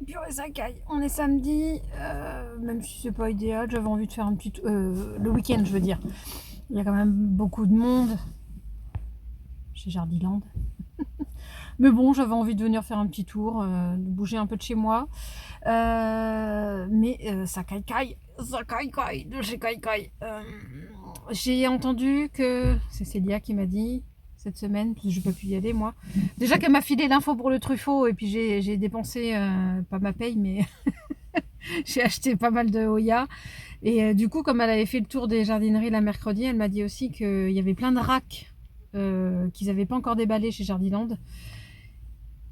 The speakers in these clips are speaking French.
Purée, ça caille. On est samedi, même si c'est pas idéal, j'avais envie de faire un petit... le week-end, je veux dire. Il y a quand même beaucoup de monde chez Jardiland. Mais bon, j'avais envie de venir faire un petit tour, de bouger un peu de chez moi. Mais ça caille, ça caille, de chez caille. J'ai entendu que... C'est Célia qui m'a dit cette semaine, puis je n'ai pas pu y aller moi. Déjà qu'elle m'a filé l'info pour le Truffaut et puis j'ai dépensé, pas ma paye, mais j'ai acheté pas mal de Hoya. Et du coup, comme elle avait fait le tour des jardineries la mercredi, elle m'a dit aussi qu'il y avait plein de racks qu'ils n'avaient pas encore déballés chez Jardiland.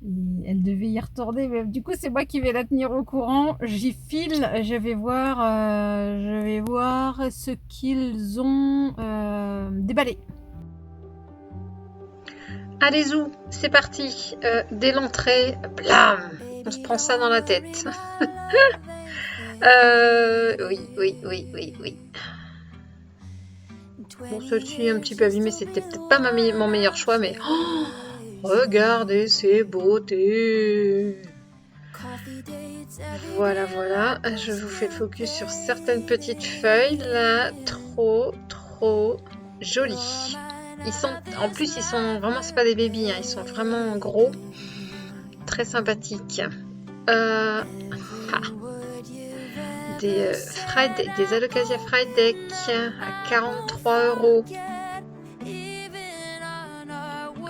Et elle devait y retourner, mais du coup, c'est moi qui vais la tenir au courant. J'y file, je vais voir ce qu'ils ont déballé. Allez, zou, c'est parti. Dès l'entrée, blam, on se prend ça dans la tête. Oui. Bon, celle-ci un petit peu abîmée, c'était peut-être pas mon meilleur choix, mais oh, regardez ces beautés. Voilà, je vous fais le focus sur certaines petites feuilles, là, trop jolies. En plus, ils sont vraiment, c'est pas des bébés, hein, ils sont vraiment gros, très sympathiques. Ah, des Alocasia Frideck à 43 €.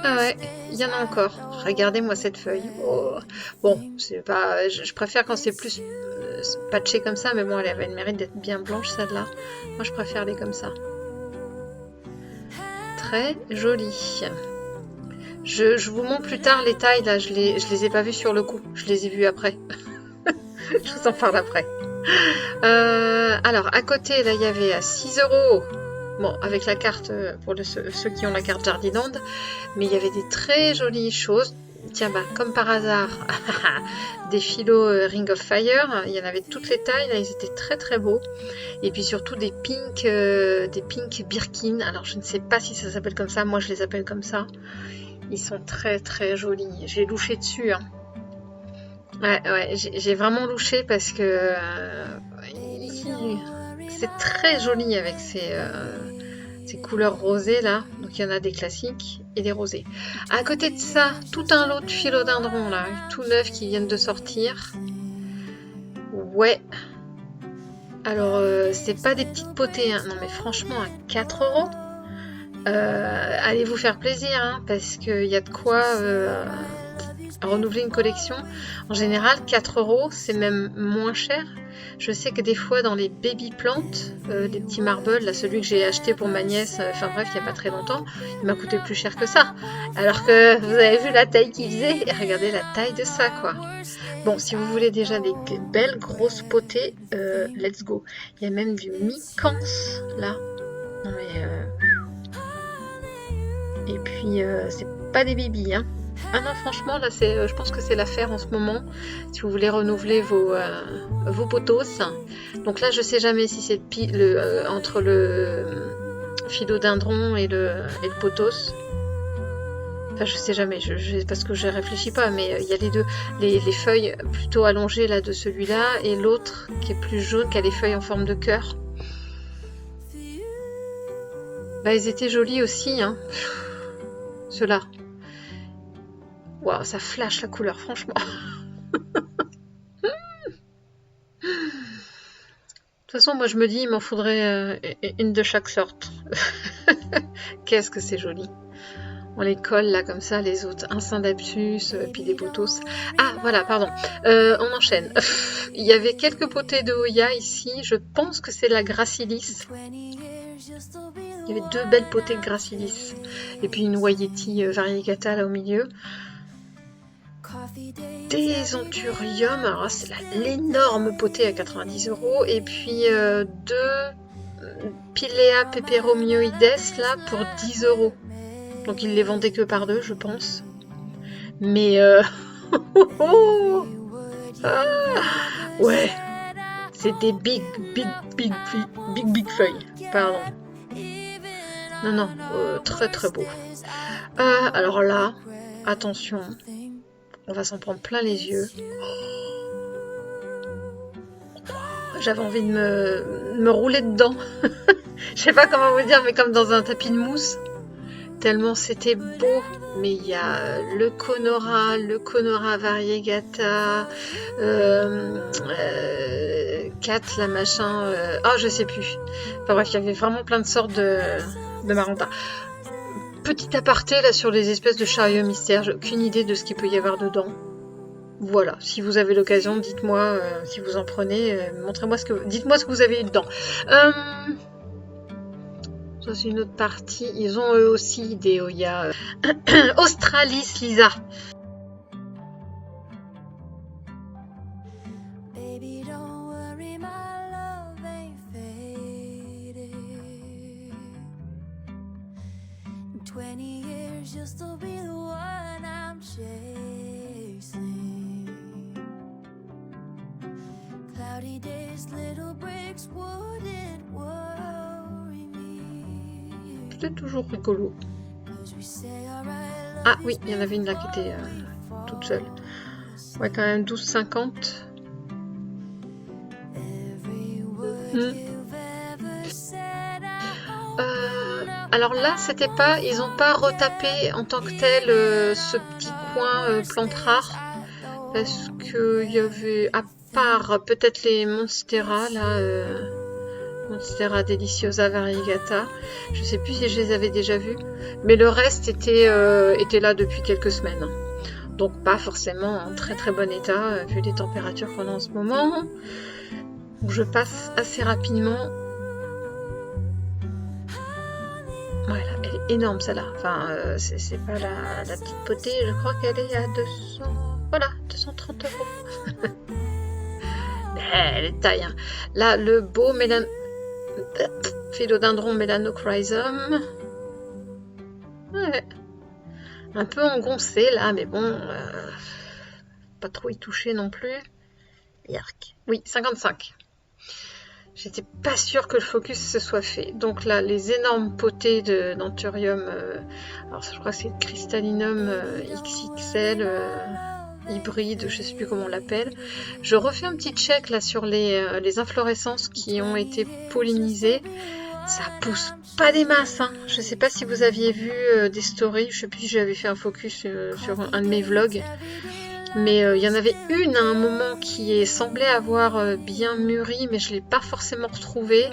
Ah ouais, il y en a encore. Regardez-moi cette feuille. Oh. Bon, c'est pas, je préfère quand c'est plus patché comme ça, mais bon, elle avait le mérite d'être bien blanche celle-là. Moi, je préfère les comme ça. Très jolie. Je vous montre plus tard les tailles là. Je les ai pas vues sur le coup. Je les ai vues après. Je vous en parle après. Alors, à côté, là, il y avait à 6 €. Bon, avec la carte, pour ceux qui ont la carte Jardiland, mais il y avait des très jolies choses. Tiens, bah, comme par hasard, des philos Ring of Fire, il y en avait de toutes les tailles, là, ils étaient très beaux. Et puis surtout des pink Birkin, alors je ne sais pas si ça s'appelle comme ça, moi je les appelle comme ça. Ils sont très jolis, j'ai louché dessus, hein. Ouais, j'ai vraiment louché parce que c'est très joli avec ces couleurs rosées là. Donc il y en a des classiques et des rosés. À côté de ça, tout un lot de philodendrons là, tout neufs qui viennent de sortir. Ouais. Alors c'est pas des petites potées, hein. Non mais franchement à 4 €. Allez vous faire plaisir, hein, parce qu'il y a de quoi renouveler une collection. En général, 4 €, c'est même moins cher. Je sais que des fois, dans les baby plantes, les petits marbles, là, celui que j'ai acheté pour ma nièce, enfin bref, il n'y a pas très longtemps, il m'a coûté plus cher que ça. Alors que vous avez vu la taille qu'il faisait, et regardez la taille de ça, quoi. Bon, si vous voulez déjà des belles grosses potées, let's go. Il y a même du mi-cans, là. Non mais... Et puis, c'est pas des bibis, hein. Ah non, franchement, là, je pense que c'est l'affaire en ce moment, si vous voulez renouveler vos potos. Donc là, je sais jamais si c'est entre le philodendron et le potos. Enfin, je sais jamais, parce que je réfléchis pas, mais il y a les deux. Les feuilles plutôt allongées là de celui-là, et l'autre qui est plus jaune, qui a les feuilles en forme de cœur. Bah, ils étaient jolis aussi, hein. Ceux-là. Waouh, ça flash la couleur, franchement. De toute façon, moi je me dis, il m'en faudrait une de chaque sorte. Qu'est-ce que c'est joli. On les colle là comme ça, les autres, un Syndapsus, puis des potos. Ah voilà, pardon. On enchaîne. Il y avait quelques potées de Hoya ici. Je pense que c'est la Gracilis. Il y avait 2 belles potées de Gracilis. Et puis une Wayeti variegata là au milieu. Des anthuriums, alors c'est l'énorme potée à 90 €, et puis 2 Pilea peperomioides là pour 10 €. Donc ils les vendaient que par 2, je pense. Mais ah, ouais, c'est des big feuilles. Pardon. Non, très beau. Alors là, attention, on va s'en prendre plein les yeux. j'avais envie de me rouler dedans. Je sais pas comment vous dire, mais comme dans un tapis de mousse. Tellement c'était beau. Mais il y a le Conora variegata, 4, la machin... je sais plus. Enfin bref, il y avait vraiment plein de sortes de maranta. Petit aparté là sur les espèces de chariots mystères, j'ai aucune idée de ce qu'il peut y avoir dedans. Voilà, si vous avez l'occasion, dites-moi si vous en prenez, montrez-moi dites-moi ce que vous avez eu dedans. Ça c'est une autre partie, ils ont eux aussi des Oya. Australis Lisa. C'était toujours rigolo. Ah oui, il y en avait une là qui était toute seule. Ouais, quand même 12,50. Alors là, c'était pas, ils ont pas retapé en tant que tel ce petit coin plante rare, parce que il y avait, à part peut-être les Monstera là. Monstera Deliciosa Variegata. Je sais plus si je les avais déjà vus, mais le reste était là depuis quelques semaines. Donc pas forcément en très très bon état vu les températures qu'on a en ce moment. Donc je passe assez rapidement. Voilà, elle est énorme celle-là. Enfin, c'est pas la petite potée, je crois qu'elle est à 200. Voilà, 230 €. Elle est taille. Hein. Là, le beau Philodendron Melanochrysum. Ouais. Un peu engoncé là, mais bon, pas trop y toucher non plus. Yark. Oui, 55. J'étais pas sûre que le focus se soit fait. Donc là, les énormes potées de d'Anthurium. Alors je crois que c'est le Crystallinum XXL. Hybride, je sais plus comment on l'appelle. Je refais un petit check là sur les inflorescences qui ont été pollinisées. Ça pousse pas des masses. Hein. Je sais pas si vous aviez vu des stories. Je sais plus si j'avais fait un focus sur un de mes vlogs. Mais il y en avait une à un moment qui semblait avoir bien mûri, mais je l'ai pas forcément retrouvée.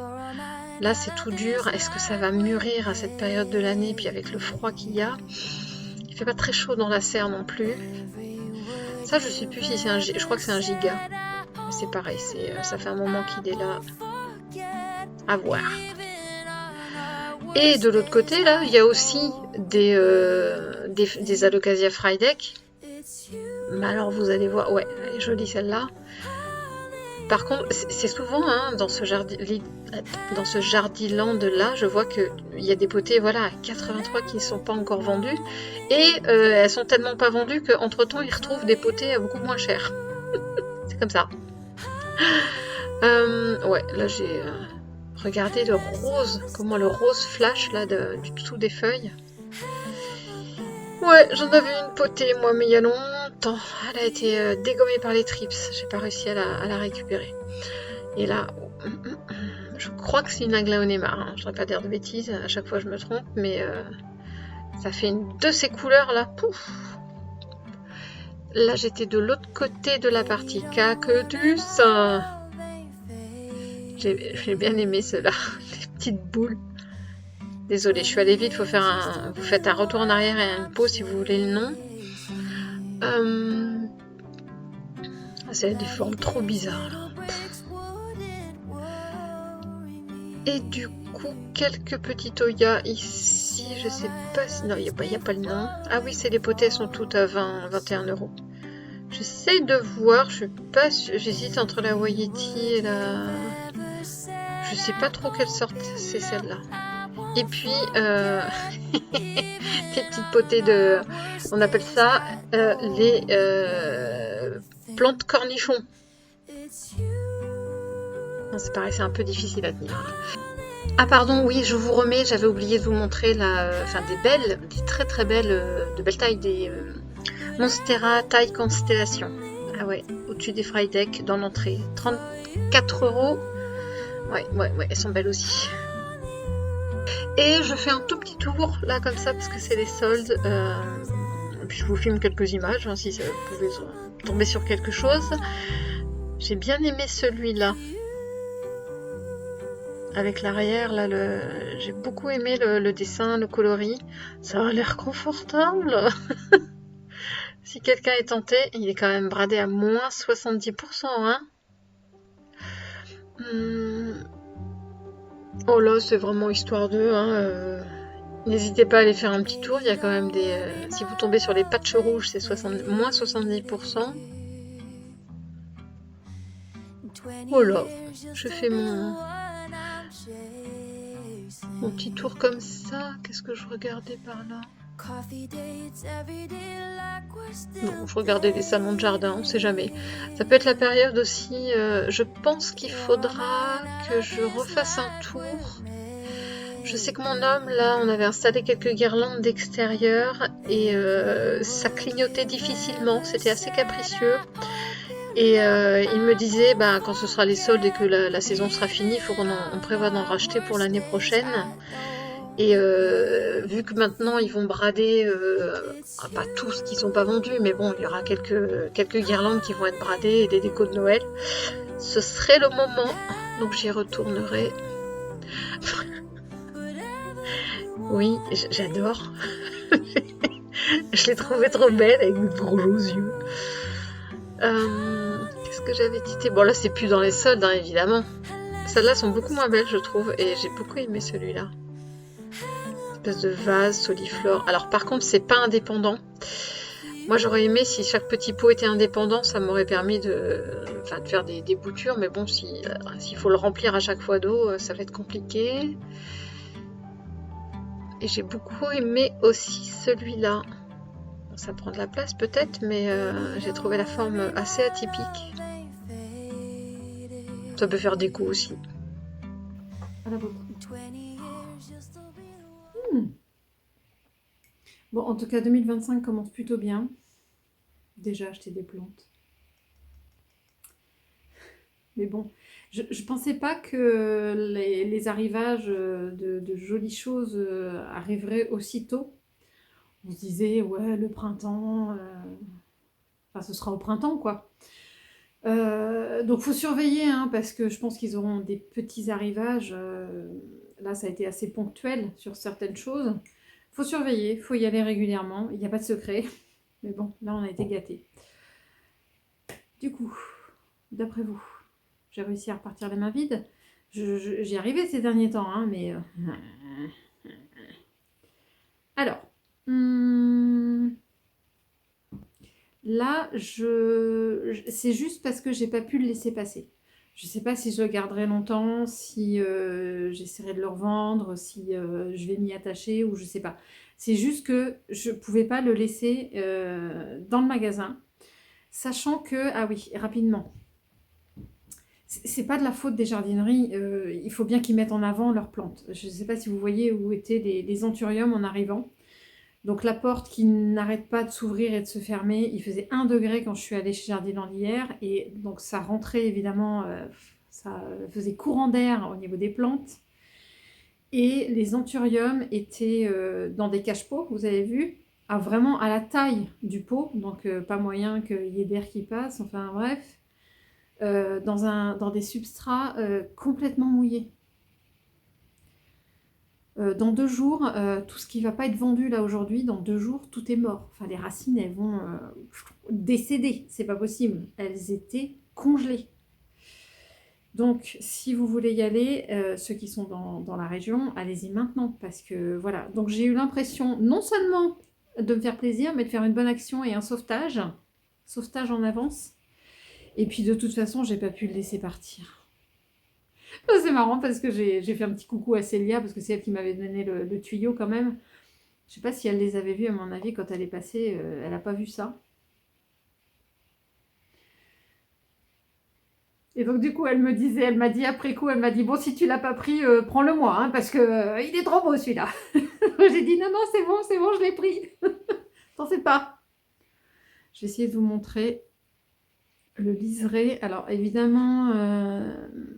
Là c'est tout dur. Est-ce que ça va mûrir à cette période de l'année? Puis avec le froid qu'il y a. Il fait pas très chaud dans la serre non plus. Ça, je sais plus si c'est je crois que c'est un giga. C'est pareil, ça fait un moment qu'il est là. À voir. Et de l'autre côté, là, il y a aussi des Alocasia Frydek. Mais alors, vous allez voir, ouais, elle est jolie celle-là. Par contre, c'est souvent hein, dans ce jardiland là, je vois qu'il y a des potées voilà, à 83 qui ne sont pas encore vendues. Et elles sont tellement pas vendues qu'entre temps, ils retrouvent des potées à beaucoup moins cher. C'est comme ça. Ouais, là j'ai regardé le rose, comment le rose flash là du dessous des feuilles. Ouais, j'en avais une potée moi, mais il y a longtemps. Elle a été dégommée par les trips. J'ai pas réussi à la récupérer. Et là, je crois que c'est une Aglaonema. Hein. Je ne voudrais pas dire de bêtises. À chaque fois, je me trompe. Mais ça fait une de ces couleurs là. Pouf. Là, j'étais de l'autre côté de la partie cactus. J'ai bien aimé ceux-là. Les petites boules. Désolée, je suis allée vite, vous faites un retour en arrière et une pause si vous voulez le nom. C'est des formes trop bizarres là. Et du coup, quelques petites Oya ici, je sais pas si... Non, il n'y a pas le nom. Ah oui, c'est les potées, elles sont toutes à 21 €. J'essaye de voir, je suis pas sûre, j'hésite entre la Wayeti et la... Je sais pas trop quelle sorte c'est celle-là. Et puis, les petites potées de... On appelle ça les plantes cornichons. C'est pareil, c'est un peu difficile à tenir. Ah pardon, oui, je vous remets, j'avais oublié de vous montrer des très très belles, de belles tailles, des Monstera taille constellation. Ah ouais, au-dessus des Fry Deck dans l'entrée. 34 €. Ouais, elles sont belles aussi. Et je fais un tout petit tour là comme ça parce que c'est les soldes. Puis je vous filme quelques images hein, si vous pouvez tomber sur quelque chose. J'ai bien aimé celui-là. Avec l'arrière, là, j'ai beaucoup aimé le dessin, le coloris. Ça a l'air confortable. Si quelqu'un est tenté, il est quand même bradé à moins 70%. Hein. Oh là, c'est vraiment histoire d'eux. Hein, n'hésitez pas à aller faire un petit tour. Il y a quand même des... si vous tombez sur les patchs rouges, c'est moins 70%. Oh là, je fais mon petit tour comme ça. Qu'est-ce que je regardais par là? Non, je regardais les salons de jardin, on sait jamais. Ça peut être la période aussi. Je pense qu'il faudra que je refasse un tour. Je sais que mon homme, là, on avait installé quelques guirlandes d'extérieur et ça clignotait difficilement. C'était assez capricieux. Et il me disait, quand ce sera les soldes et que la saison sera finie, il faut qu'on prévoit d'en racheter pour l'année prochaine. Et vu que maintenant ils vont brader, pas tous qui sont pas vendus, mais bon, il y aura quelques guirlandes qui vont être bradées et des décos de Noël, ce serait le moment. Donc j'y retournerai. Oui, j'adore. Je l'ai trouvée trop belle avec mes gros yeux. Qu'est-ce que j'avais dit? Bon là c'est plus dans les soldes hein, évidemment. Celles-là sont beaucoup moins belles je trouve et j'ai beaucoup aimé celui-là. Espèce de vase soliflore. Alors par contre c'est pas indépendant. Moi j'aurais aimé si chaque petit pot était indépendant, ça m'aurait permis de faire des boutures, mais bon s'il faut le remplir à chaque fois d'eau, ça va être compliqué. Et j'ai beaucoup aimé aussi celui-là. Ça prend de la place peut-être, mais j'ai trouvé la forme assez atypique. Ça peut faire déco aussi. À la vôtre. Bon, en tout cas, 2025 commence plutôt bien. Déjà acheté des plantes. Mais bon, je pensais pas que les arrivages de jolies choses arriveraient aussitôt. On se disait, ouais, le printemps, ce sera au printemps, quoi. Donc, faut surveiller, hein, parce que je pense qu'ils auront des petits arrivages. Là, ça a été assez ponctuel sur certaines choses. Faut surveiller, faut y aller régulièrement. Il n'y a pas de secret. Mais bon, là, on a été gâtés. Du coup, d'après vous, j'ai réussi à repartir les mains vides. J'y arrivais ces derniers temps, hein, mais... Alors... Là, c'est juste parce que j'ai pas pu le laisser passer. Je sais pas si je le garderai longtemps, si j'essaierai de le revendre, si je vais m'y attacher ou je sais pas. C'est juste que je pouvais pas le laisser dans le magasin, sachant que, ah oui, rapidement, c'est pas de la faute des jardineries, il faut bien qu'ils mettent en avant leurs plantes. Je ne sais pas si vous voyez où étaient les anthuriums en arrivant. Donc la porte qui n'arrête pas de s'ouvrir et de se fermer, il faisait 1 degré quand je suis allée chez Jardiland hier et donc ça rentrait évidemment, ça faisait courant d'air au niveau des plantes. Et les anthuriums étaient dans des cache-pots, vous avez vu, vraiment à la taille du pot, donc pas moyen qu'il y ait d'air qui passe, enfin bref, dans des substrats complètement mouillés. Dans 2 jours, tout ce qui ne va pas être vendu là aujourd'hui, dans 2 jours, tout est mort. Enfin, les racines, elles vont décéder. C'est pas possible. Elles étaient congelées. Donc, si vous voulez y aller, ceux qui sont dans la région, allez-y maintenant. Parce que voilà. Donc, j'ai eu l'impression non seulement de me faire plaisir, mais de faire une bonne action et un sauvetage. Sauvetage en avance. Et puis, de toute façon, j'ai pas pu le laisser partir. C'est marrant parce que j'ai fait un petit coucou à Célia parce que c'est elle qui m'avait donné le tuyau quand même. Je sais pas si elle les avait vus à mon avis quand elle est passée, elle n'a pas vu ça. Et donc du coup elle m'a dit après coup, elle m'a dit bon si tu l'as pas pris, prends-le moi hein, parce que il est trop beau celui-là. J'ai dit non c'est bon je l'ai pris. T'en sais pas. Je vais essayer de vous montrer. Le liseré, alors évidemment,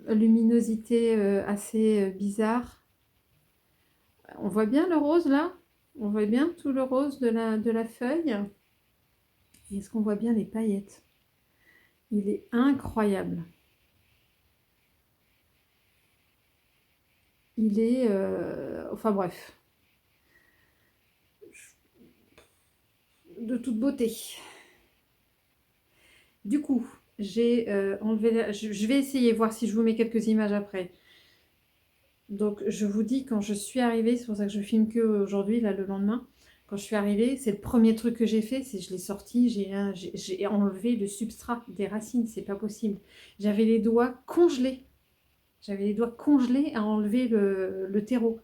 luminosité assez bizarre. On voit bien le rose là? On voit bien tout le rose de la feuille. Et est-ce qu'on voit bien les paillettes? Il est incroyable. Il est... enfin bref, de toute beauté. Du coup, j'ai enlevé... je vais essayer, voir si je vous mets quelques images après. Donc je vous dis, quand je suis arrivée, c'est pour ça que je filme que aujourd'hui, là le lendemain, quand je suis arrivée, c'est le premier truc que j'ai fait, c'est je l'ai sorti, j'ai enlevé le substrat des racines, c'est pas possible. J'avais les doigts congelés. J'avais les doigts congelés à enlever le terreau.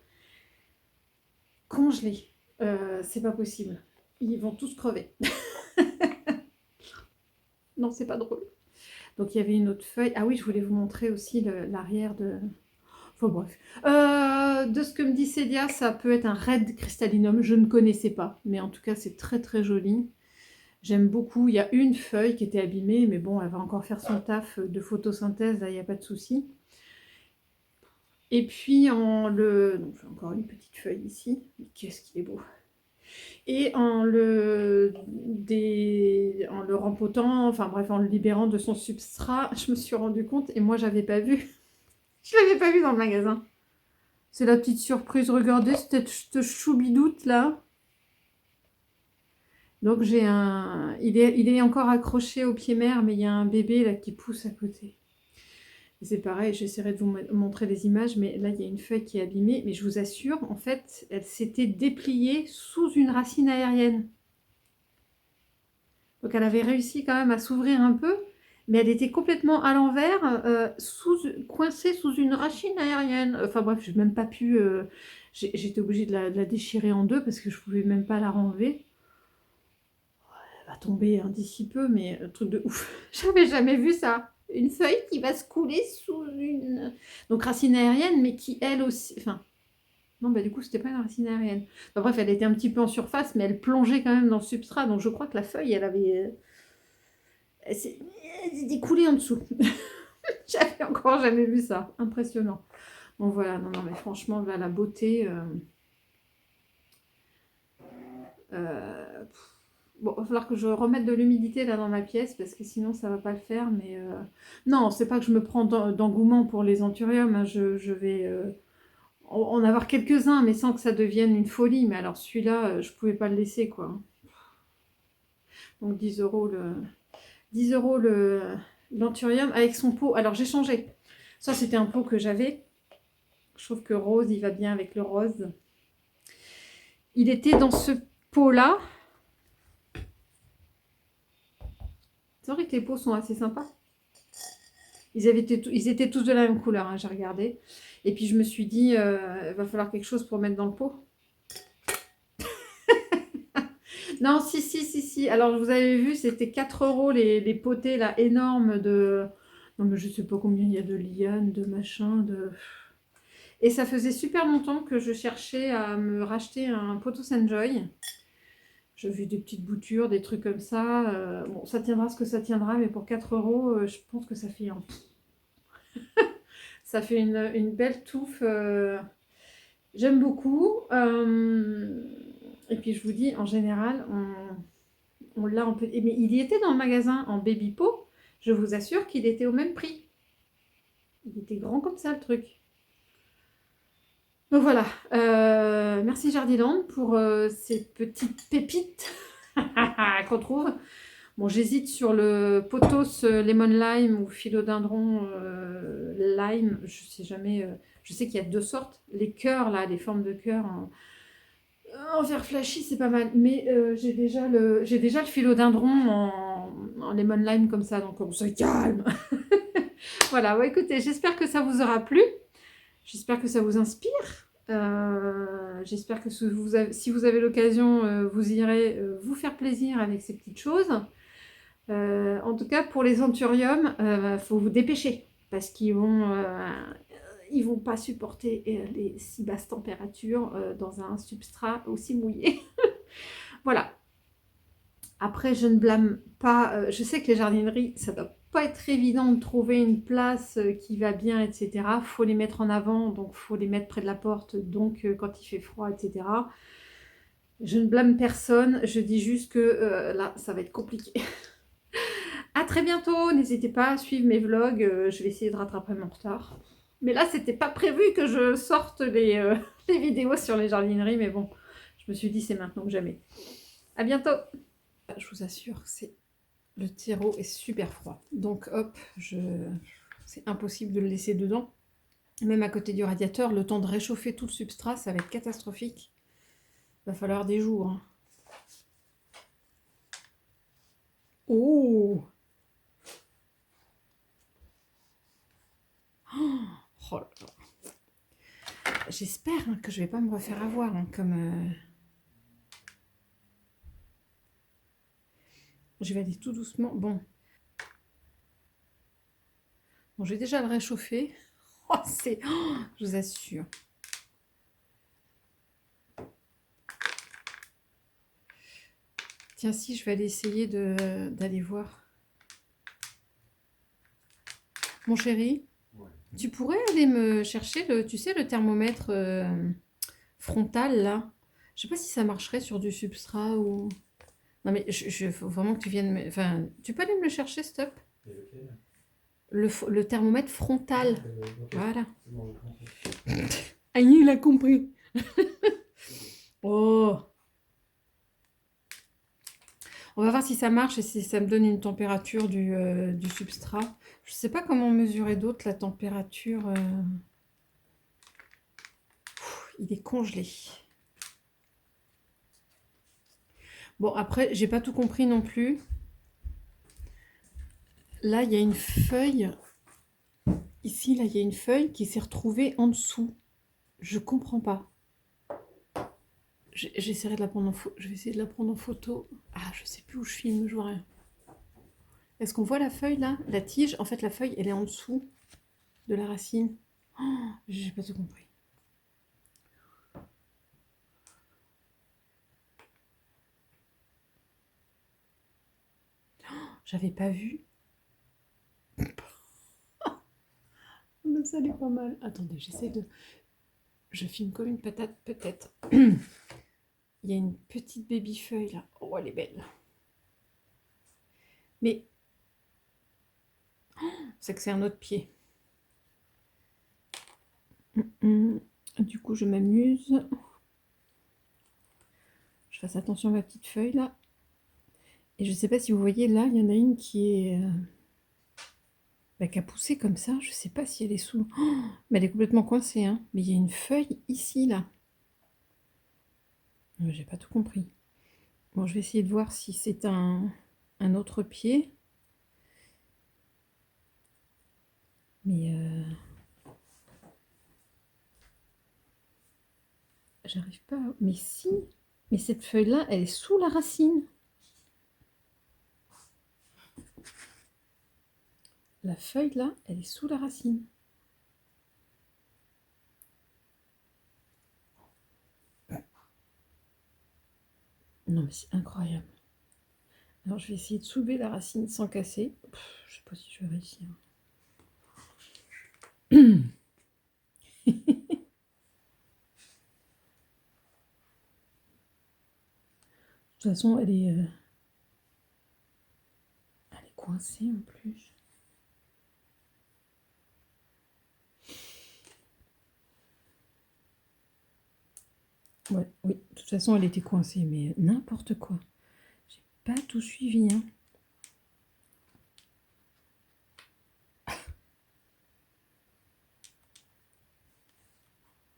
Congelés. C'est pas possible. Ils vont tous crever. Non, c'est pas drôle. Donc il y avait une autre feuille. Ah oui, je voulais vous montrer aussi l'arrière de... Enfin bref. De ce que me dit Célia, ça peut être un red cristallinum. Je ne connaissais pas. Mais en tout cas, c'est très très joli. J'aime beaucoup. Il y a une feuille qui était abîmée. Mais bon, elle va encore faire son taf de photosynthèse. Là, il n'y a pas de souci. Et puis, donc, j'ai encore une petite feuille ici. Qu'est-ce qu'il est beau. Et en le rempotant, enfin bref, en le libérant de son substrat, je me suis rendu compte, et moi j'avais pas vu, je l'avais pas vu dans le magasin. C'est la petite surprise, regardez cette choubidoute là. Donc j'ai il est encore accroché au pied mère, mais il y a un bébé là qui pousse à côté. Et c'est pareil, j'essaierai de vous montrer des images, mais là il y a une feuille qui est abîmée, mais je vous assure, en fait, elle s'était dépliée sous une racine aérienne. Donc elle avait réussi quand même à s'ouvrir un peu, mais elle était complètement à l'envers, coincée sous une racine aérienne. Enfin bref, j'ai même pas pu... j'étais obligée de la déchirer en deux parce que je pouvais même pas la renlever. Elle va tomber d'ici peu, mais truc de ouf. J'avais jamais vu ça. Une feuille qui va se couler sous une... Donc racine aérienne, mais qui elle aussi... Enfin, non, bah du coup, c'était pas une racine aérienne. Enfin, bref, elle était un petit peu en surface, mais elle plongeait quand même dans le substrat. Donc je crois que la feuille, elle avait... Elle s'est découlée en dessous. J'avais encore jamais vu ça. Impressionnant. Donc voilà, non, mais franchement, là, la beauté... Bon, il va falloir que je remette de l'humidité là dans ma pièce parce que sinon ça va pas le faire. Mais non, c'est pas que je me prends d'engouement pour les anthuriums. Hein. Je vais en avoir quelques-uns, mais sans que ça devienne une folie. Mais alors celui-là, je pouvais pas le laisser quoi. Donc 10 euros 10 euros l'anthurium avec son pot. Alors j'ai changé. Ça c'était un pot que j'avais. Je trouve que rose, il va bien avec le rose. Il était dans ce pot-là. C'est vrai que les pots sont assez sympas. Ils étaient tous de la même couleur, hein, j'ai regardé. Et puis je me suis dit, il va falloir quelque chose pour mettre dans le pot. Non, si. Alors vous avez vu, c'était 4 euros les potées là, énormes de... Non mais je sais pas combien il y a de lianes, de machin, de... Et ça faisait super longtemps que je cherchais à me racheter un Potos Enjoy. J'ai vu des petites boutures, des trucs comme ça. Bon, ça tiendra ce que ça tiendra, mais pour 4 euros, je pense que ça fait un... Ça fait une belle touffe. J'aime beaucoup. Et puis je vous dis, en général, on l'a en petit. Mais il y était dans le magasin en baby pot. Je vous assure qu'il était au même prix. Il était grand comme ça le truc. Donc voilà. Merci Jardiland pour ces petites pépites qu'on trouve. Bon, j'hésite sur le pothos lemon lime ou philodendron lime. Je sais jamais. Je sais qu'il y a deux sortes. Les cœurs là, les formes de cœur en verre flashy, c'est pas mal. Mais j'ai déjà le philodendron en lemon lime comme ça, donc on se calme. Voilà. Ouais, écoutez, j'espère que ça vous aura plu. J'espère que ça vous inspire. J'espère que si vous avez l'occasion, vous irez vous faire plaisir avec ces petites choses. En tout cas, pour les anthuriums, faut vous dépêcher parce qu'ils vont pas supporter les si basses températures dans un substrat aussi mouillé. Voilà. Après, je ne blâme pas. Je sais que les jardineries, ça doit pas être évident de trouver une place qui va bien, etc. Faut les mettre en avant, donc faut les mettre près de la porte, donc quand il fait froid, etc. Je ne blâme personne, je dis juste que là, ça va être compliqué. À très bientôt, n'hésitez pas à suivre mes vlogs, je vais essayer de rattraper mon retard. Mais là, c'était pas prévu que je sorte les vidéos sur les jardineries, mais bon, je me suis dit c'est maintenant que jamais. À bientôt. Je vous assure, le terreau est super froid. Donc hop, c'est impossible de le laisser dedans. Même à côté du radiateur, le temps de réchauffer tout le substrat, ça va être catastrophique. Il va falloir des jours. Hein. Oh, oh là là. J'espère que je vais pas me refaire avoir. Hein, je vais aller tout doucement. Bon, je vais déjà le réchauffer. Oh, je vous assure. Tiens, si, je vais aller essayer d'aller voir. Mon chéri, ouais. Tu pourrais aller me chercher tu sais, le thermomètre frontal, là. Je sais pas si ça marcherait sur du substrat ou... Non, mais faut vraiment que tu viennes... Enfin, tu peux aller me le chercher, stop. Le thermomètre frontal. Okay. Voilà. Bon, ah, il a compris. Oh. On va voir si ça marche et si ça me donne une température du substrat. Je sais pas comment mesurer d'autre la température. Il est congelé. Bon, après, j'ai pas tout compris non plus. Là, il y a une feuille. Ici, là, il y a une feuille qui s'est retrouvée en dessous. Je comprends pas. J'essaierai de la prendre en photo. Je vais essayer de la prendre en photo. Ah, je sais plus où je filme, je vois rien. Est-ce qu'on voit la feuille là? La tige, en fait, la feuille, elle est en dessous de la racine. Oh, j'ai pas tout compris. J'avais pas vu. Mais ça allait pas mal. Attendez, j'essaie de... Je filme comme une patate, peut-être. Il y a une petite baby feuille là. Oh, elle est belle. Mais... c'est que c'est un autre pied. Du coup, je m'amuse. Je fasse attention à ma petite feuille là. Et je sais pas si vous voyez là, il y en a une qui est... qui a poussé comme ça. Je sais pas si elle est sous... Oh, mais elle est complètement coincée. Hein. Mais il y a une feuille ici là. J'ai pas tout compris. Bon, je vais essayer de voir si c'est un autre pied. Mais... j'arrive pas... Mais si... Mais cette feuille-là, elle est sous la racine. La feuille, là, elle est sous la racine. Non, mais c'est incroyable. Alors, je vais essayer de soulever la racine sans casser. Je sais pas si je vais réussir. De toute façon, elle est coincée en plus. Ouais, oui, de toute façon, elle était coincée, mais n'importe quoi. J'ai pas tout suivi, hein.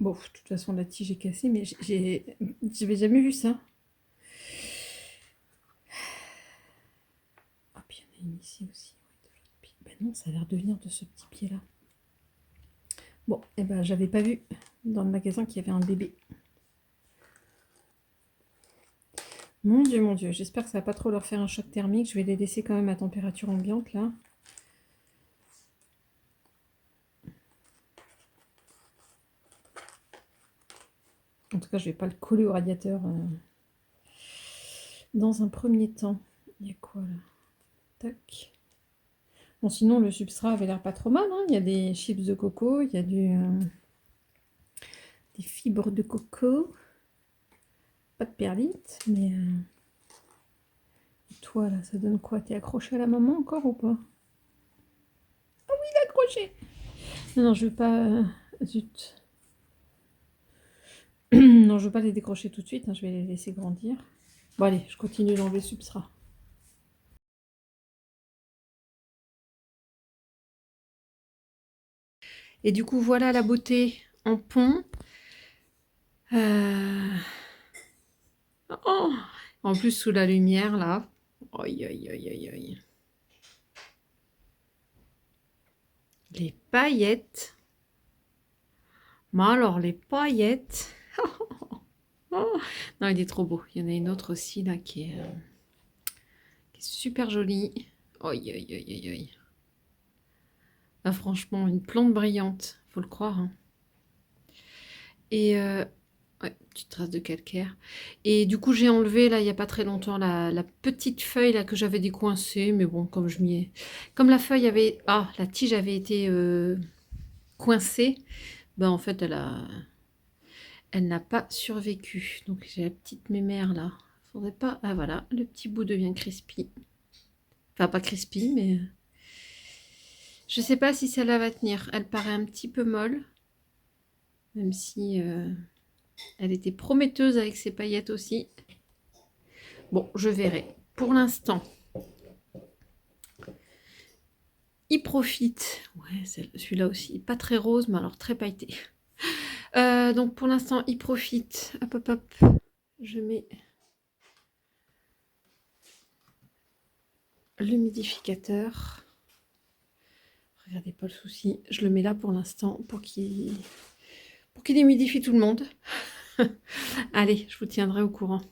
Bon, de toute façon, la tige est cassée, mais j'avais jamais vu ça. Ah, puis il y en a une ici aussi. Ben non, ça a l'air de venir de ce petit pied-là. Bon, et ben, j'avais pas vu dans le magasin qu'il y avait un bébé. Mon Dieu, j'espère que ça va pas trop leur faire un choc thermique. Je vais les laisser quand même à température ambiante, là. En tout cas, je vais pas le coller au radiateur dans un premier temps. Il y a quoi, là? Tac. Bon, sinon, le substrat avait l'air pas trop mal, hein. Il y a des chips de coco, il y a des fibres de coco. Pas de perlite, mais... toi, là, ça donne quoi? T'es accroché à la maman encore ou pas? Accroché! Non, non, je veux pas... zut. Non, je veux pas les décrocher tout de suite, hein, je vais les laisser grandir. Bon, allez, je continue d'enlever le substrat. Et du coup, voilà la beauté en pont. Oh, en plus, sous la lumière, là. Aïe, aïe, aïe, aïe, aïe. Les paillettes. Mais alors, les paillettes. Oh, non, il est trop beau. Il y en a une autre aussi, là, qui est super jolie. Aïe, aïe, aïe, aïe, aïe. Ah, franchement, une plante brillante, faut le croire, hein. Et ouais, petite trace de calcaire. Et du coup, j'ai enlevé là il n'y a pas très longtemps la petite feuille là que j'avais décoincée, mais bon, comme la feuille avait, la tige avait été coincée, ben en fait elle n'a pas survécu. Donc j'ai la petite mémère là. Faudrait pas, ah voilà, le petit bout devient crispy. Enfin pas crispy, mais je sais pas si celle-là va tenir. Elle paraît un petit peu molle, même si elle était prometteuse avec ses paillettes aussi. Bon, je verrai. Pour l'instant, il profite. Ouais, celui-là aussi. Pas très rose, mais alors très pailleté. Donc pour l'instant, il profite. Hop, hop, hop. Je mets l'humidificateur. Regardez pas le souci. Je le mets là pour l'instant pour qu'il humidifie tout le monde. Allez, je vous tiendrai au courant.